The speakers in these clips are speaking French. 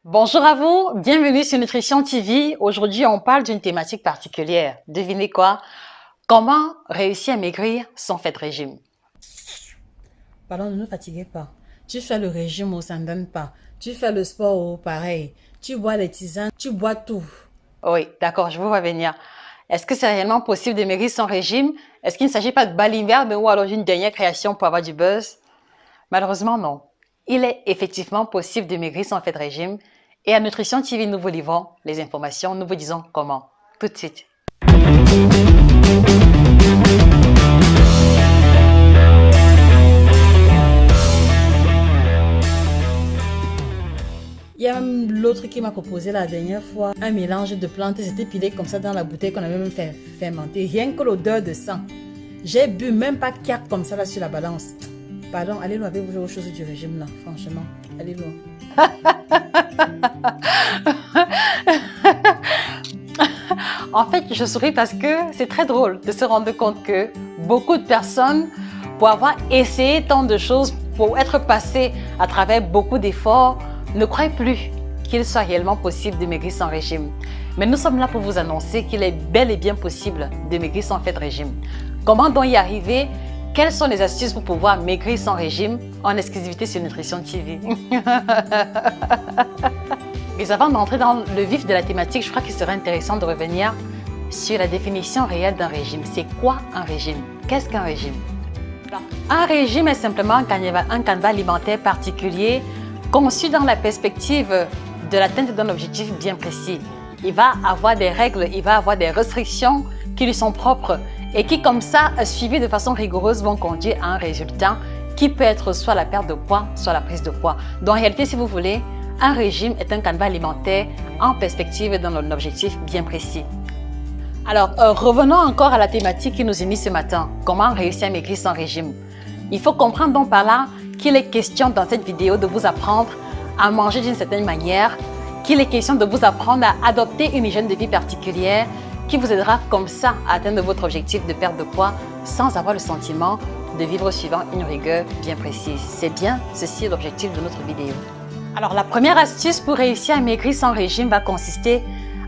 Bonjour à vous, bienvenue sur Nutrition TV. Aujourd'hui, on parle d'une thématique particulière. Devinez quoi? Comment réussir à maigrir sans faire de régime? Pardon, ne nous fatiguez pas. Tu fais le régime, ça ne donne pas. Tu fais le sport, pareil. Tu bois les tisanes, tu bois tout. Oui, d'accord, je vous vois venir. Est-ce que c'est réellement possible de maigrir sans régime? Est-ce qu'il ne s'agit pas de baliverbe ou alors d'une dernière création pour avoir du buzz? Malheureusement, non. Il est effectivement possible de maigrir sans faire de régime. Et à Nutrition TV, nous vous livrons les informations, nous vous disons comment. Tout de suite. Il y a même l'autre qui m'a proposé la dernière fois un mélange de plantes. C'était pilé comme ça dans la bouteille qu'on avait même fait fermenter. Rien que l'odeur de sang. J'ai bu même pas 4 comme ça là sur la balance. Pardon, allez loin avec vos choses du régime là, franchement. Allez loin. En fait, je souris parce que c'est très drôle de se rendre compte que beaucoup de personnes, pour avoir essayé tant de choses, pour être passées à travers beaucoup d'efforts, ne croient plus qu'il soit réellement possible de maigrir sans régime. Mais nous sommes là pour vous annoncer qu'il est bel et bien possible de maigrir sans faire de régime. Comment donc y arriver? Quelles sont les astuces pour pouvoir maigrir sans régime en exclusivité sur Nutrition TV? Mais avant d'entrer dans le vif de la thématique, je crois qu'il serait intéressant de revenir sur la définition réelle d'un régime. C'est quoi un régime? Qu'est-ce qu'un régime? Un régime est simplement un canevas alimentaire particulier conçu dans la perspective de l'atteinte d'un objectif bien précis. Il va avoir des règles, il va avoir des restrictions qui lui sont propres et qui, comme ça, suivies de façon rigoureuse, vont conduire à un résultat qui peut être soit la perte de poids, soit la prise de poids. Donc, en réalité, si vous voulez, un régime est un canevas alimentaire en perspective d'un objectif bien précis. Alors, revenons encore à la thématique qui nous unit ce matin. Comment réussir à maigrir sans régime? Il faut comprendre donc par là qu'il est question dans cette vidéo de vous apprendre à manger d'une certaine manière, qu'il est question de vous apprendre à adopter une hygiène de vie particulière qui vous aidera comme ça à atteindre votre objectif de perte de poids sans avoir le sentiment de vivre suivant une rigueur bien précise. C'est bien ceci l'objectif de notre vidéo. Alors, la première astuce pour réussir à maigrir sans régime va consister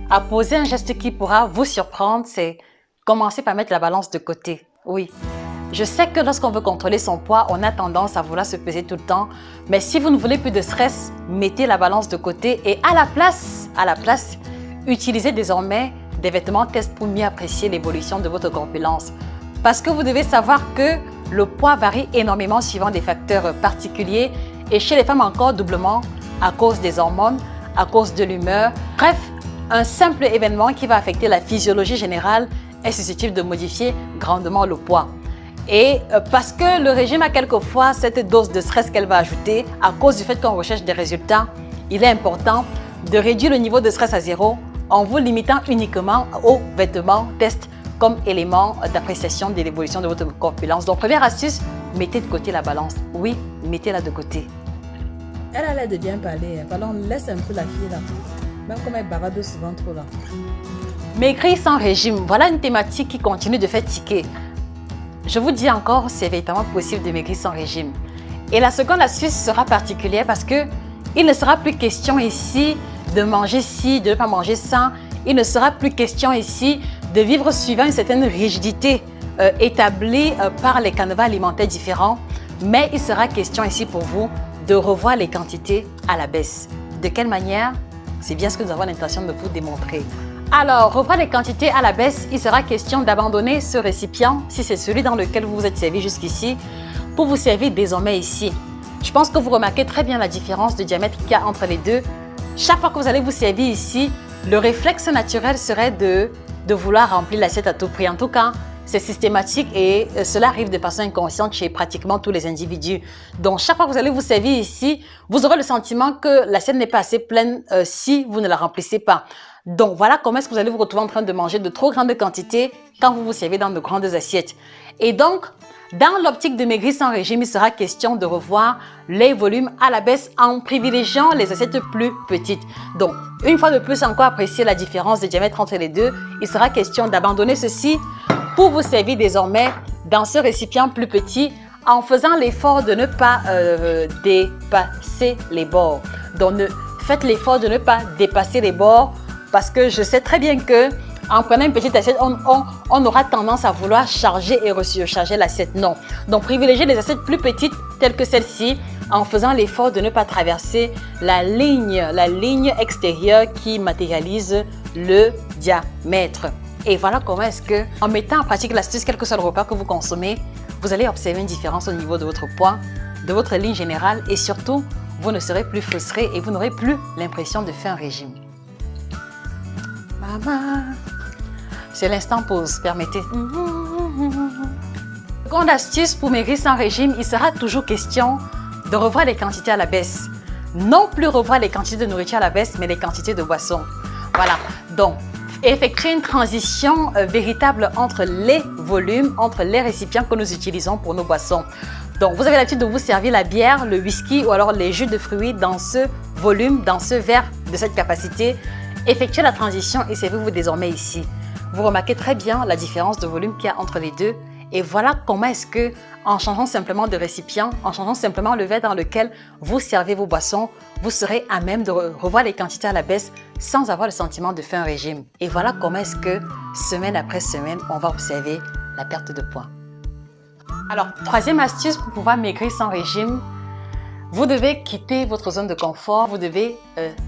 à poser un geste qui pourra vous surprendre, c'est commencer par mettre la balance de côté. Oui, je sais que lorsqu'on veut contrôler son poids, on a tendance à vouloir se peser tout le temps, mais si vous ne voulez plus de stress, mettez la balance de côté et à la place, utilisez désormais des vêtements test pour mieux apprécier l'évolution de votre corpulence. Parce que vous devez savoir que le poids varie énormément suivant des facteurs particuliers et chez les femmes encore doublement à cause des hormones, à cause de l'humeur. Bref, un simple événement qui va affecter la physiologie générale est susceptible de modifier grandement le poids. Et parce que le régime a quelquefois cette dose de stress qu'elle va ajouter à cause du fait qu'on recherche des résultats, il est important de réduire le niveau de stress à zéro en vous limitant uniquement aux vêtements test comme élément d'appréciation de l'évolution de votre corpulence. Donc, première astuce, mettez de côté la balance. Oui, mettez-la de côté. Elle a l'air de bien parler. Pardon, laisse un peu la fille là. Même comme elle bavarde souvent trop là. Maigrir sans régime, voilà une thématique qui continue de faire tiquer. Je vous dis encore, c'est véritablement possible de maigrir sans régime. Et la seconde astuce sera particulière parce que il ne sera plus question ici de manger ci, de ne pas manger ça. Il ne sera plus question ici de vivre suivant une certaine rigidité établie par les canevas alimentaires différents. Mais il sera question ici pour vous de revoir les quantités à la baisse. De quelle manière? C'est bien ce que nous avons l'intention de vous démontrer. Alors, revoir les quantités à la baisse, il sera question d'abandonner ce récipient, si c'est celui dans lequel vous vous êtes servi jusqu'ici, pour vous servir désormais ici. Je pense que vous remarquez très bien la différence de diamètre qu'il y a entre les deux. Chaque fois que vous allez vous servir ici, le réflexe naturel serait de vouloir remplir l'assiette à tout prix. En tout cas, c'est systématique et cela arrive de façon inconsciente chez pratiquement tous les individus. Donc, chaque fois que vous allez vous servir ici, vous aurez le sentiment que l'assiette n'est pas assez pleine si vous ne la remplissez pas. Donc, voilà comment est-ce que vous allez vous retrouver en train de manger de trop grandes quantités quand vous vous servez dans de grandes assiettes. Et donc, dans l'optique de maigrir sans régime, il sera question de revoir les volumes à la baisse en privilégiant les assiettes plus petites. Donc, une fois de plus encore apprécier la différence de diamètre entre les deux, il sera question d'abandonner ceci pour vous servir désormais dans ce récipient plus petit en faisant l'effort de ne pas dépasser les bords. Donc, ne faites l'effort de ne pas dépasser les bords parce que je sais très bien que en prenant une petite assiette, on aura tendance à vouloir charger et recharger l'assiette. Non. Donc, privilégiez des assiettes plus petites telles que celle-ci en faisant l'effort de ne pas traverser la ligne extérieure qui matérialise le diamètre. Et voilà comment est-ce que, en mettant en pratique l'astuce, quel que soit le repas que vous consommez, vous allez observer une différence au niveau de votre poids, de votre ligne générale et surtout, vous ne serez plus frustré et vous n'aurez plus l'impression de faire un régime. Maman, c'est l'instant pause, permettez. Seconde astuce pour maigrir sans régime, il sera toujours question de revoir les quantités à la baisse. Non plus revoir les quantités de nourriture à la baisse, mais les quantités de boissons. Voilà, donc effectuer une transition véritable entre les volumes, entre les récipients que nous utilisons pour nos boissons. Donc, vous avez l'habitude de vous servir la bière, le whisky ou alors les jus de fruits dans ce volume, dans ce verre de cette capacité. Effectuez la transition et servez-vous désormais ici. Vous remarquez très bien la différence de volume qu'il y a entre les deux. Et voilà comment est-ce que, en changeant simplement de récipient, en changeant simplement le verre dans lequel vous servez vos boissons, vous serez à même de revoir les quantités à la baisse sans avoir le sentiment de faire un régime. Et voilà comment est-ce que, semaine après semaine, on va observer la perte de poids. Alors, troisième astuce pour pouvoir maigrir sans régime, vous devez quitter votre zone de confort, vous devez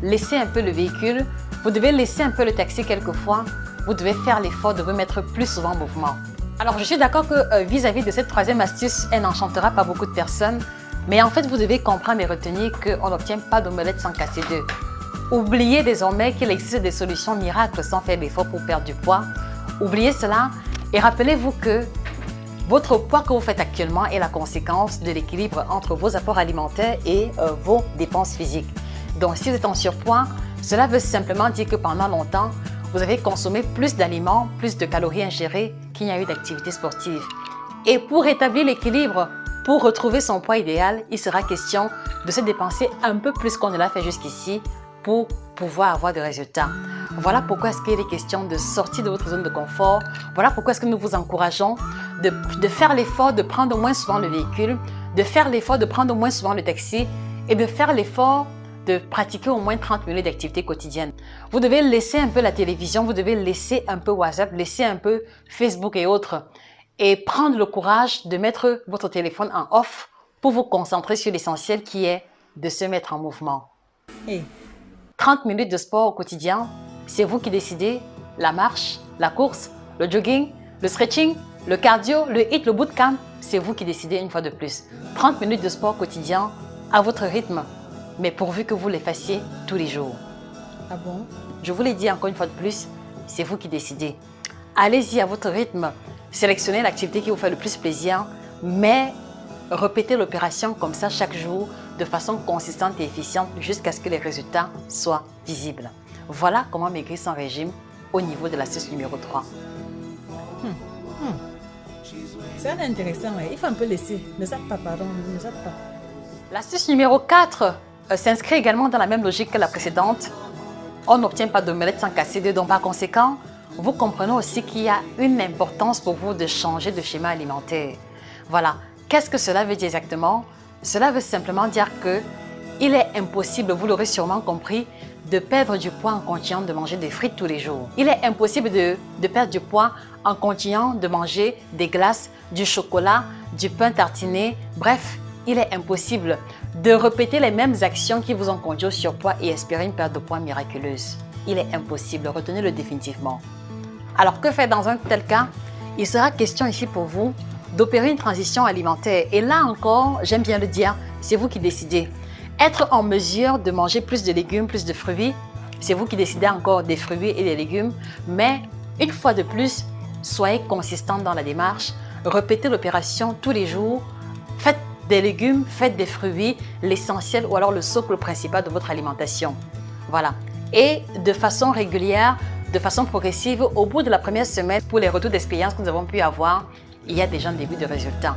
laisser un peu le véhicule, vous devez laisser un peu le taxi quelquefois, vous devez faire l'effort de vous mettre plus souvent en mouvement. Alors, je suis d'accord que vis-à-vis de cette troisième astuce, elle n'enchantera pas beaucoup de personnes, mais en fait, vous devez comprendre et retenir qu'on n'obtient pas d'omelette sans casser d'œufs. Oubliez désormais qu'il existe des solutions miracles sans faire l'effort pour perdre du poids. Oubliez cela et rappelez-vous que votre poids que vous faites actuellement est la conséquence de l'équilibre entre vos apports alimentaires et vos dépenses physiques. Donc, si vous êtes en surpoids, cela veut simplement dire que pendant longtemps, vous avez consommé plus d'aliments, plus de calories ingérées qu'il n'y a eu d'activité sportive. Et pour rétablir l'équilibre, pour retrouver son poids idéal, il sera question de se dépenser un peu plus qu'on ne l'a fait jusqu'ici pour pouvoir avoir des résultats. Voilà pourquoi est-ce qu'il est question de sortir de votre zone de confort. Voilà pourquoi est-ce que nous vous encourageons de faire l'effort de prendre moins souvent le véhicule, de faire l'effort de prendre moins souvent le taxi et de faire l'effort de pratiquer au moins 30 minutes d'activité quotidienne. Vous devez laisser un peu la télévision, vous devez laisser un peu WhatsApp, laisser un peu Facebook et autres et prendre le courage de mettre votre téléphone en off pour vous concentrer sur l'essentiel qui est de se mettre en mouvement. Hey. 30 minutes de sport au quotidien, c'est vous qui décidez la marche, la course, le jogging, le stretching, le cardio, le HIIT, le bootcamp, c'est vous qui décidez une fois de plus. 30 minutes de sport quotidien à votre rythme, mais pourvu que vous les fassiez tous les jours. Ah bon? Je vous l'ai dit encore une fois de plus, c'est vous qui décidez. Allez-y à votre rythme, sélectionnez l'activité qui vous fait le plus plaisir, mais répétez l'opération comme ça chaque jour de façon consistante et efficiente jusqu'à ce que les résultats soient visibles. Voilà comment maigrir sans régime au niveau de l'astuce numéro 3. C'est intéressant, ouais. Il faut un peu laisser. Ne zappe pas, pardon, ne zappe pas. L'astuce numéro 4 s'inscrit également dans la même logique que la précédente. On n'obtient pas d'omelette sans casser d'œufs, donc par conséquent, vous comprenez aussi qu'il y a une importance pour vous de changer de schéma alimentaire. Voilà. Qu'est-ce que cela veut dire exactement? Cela veut simplement dire que il est impossible, vous l'aurez sûrement compris, de perdre du poids en continuant de manger des frites tous les jours. Il est impossible de perdre du poids en continuant de manger des glaces, du chocolat, du pain tartiné. Bref, il est impossible de répéter les mêmes actions qui vous ont conduit au surpoids et espérer une perte de poids miraculeuse. Il est impossible, retenez-le définitivement. Alors que faire dans un tel cas? Il sera question ici pour vous d'opérer une transition alimentaire. Et là encore, j'aime bien le dire, c'est vous qui décidez. Être en mesure de manger plus de légumes, plus de fruits, c'est vous qui décidez encore des fruits et des légumes. Mais une fois de plus, soyez consistant dans la démarche. Répétez l'opération tous les jours. Faites des légumes, faites des fruits, l'essentiel ou alors le socle principal de votre alimentation. Voilà. Et de façon régulière, de façon progressive, au bout de la première semaine, pour les retours d'expérience que nous avons pu avoir, il y a déjà un début de résultats.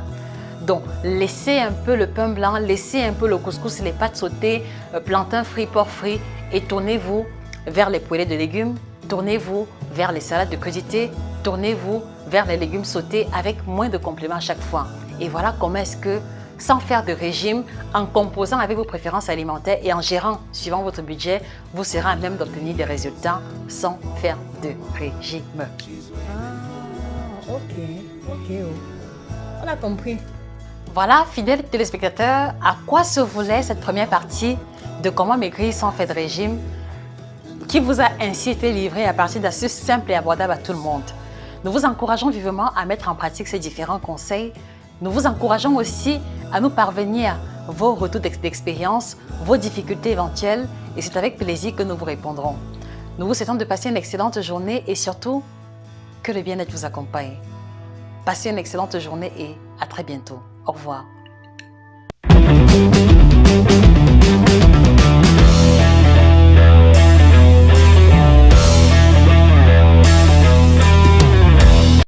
Donc, laissez un peu le pain blanc, laissez un peu le couscous, les pâtes sautées, plantain frit, porc frit et tournez-vous vers les poêlées de légumes, tournez-vous vers les salades de crudités, tournez-vous vers les légumes sautés avec moins de compléments à chaque fois. Et voilà comment est-ce que sans faire de régime, en composant avec vos préférences alimentaires et en gérant suivant votre budget, vous serez à même d'obtenir des résultats sans faire de régime. Ah, ok. On a compris. Voilà, fidèles téléspectateurs, à quoi se voulait cette première partie de comment maigrir sans faire de régime qui vous a ainsi été livrée à partir d'astuces simples et abordables à tout le monde. Nous vous encourageons vivement à mettre en pratique ces différents conseils. Nous vous encourageons aussi à nous parvenir vos retours d'expérience, vos difficultés éventuelles et c'est avec plaisir que nous vous répondrons. Nous vous souhaitons de passer une excellente journée et surtout que le bien-être vous accompagne. Passez une excellente journée et à très bientôt. Au revoir.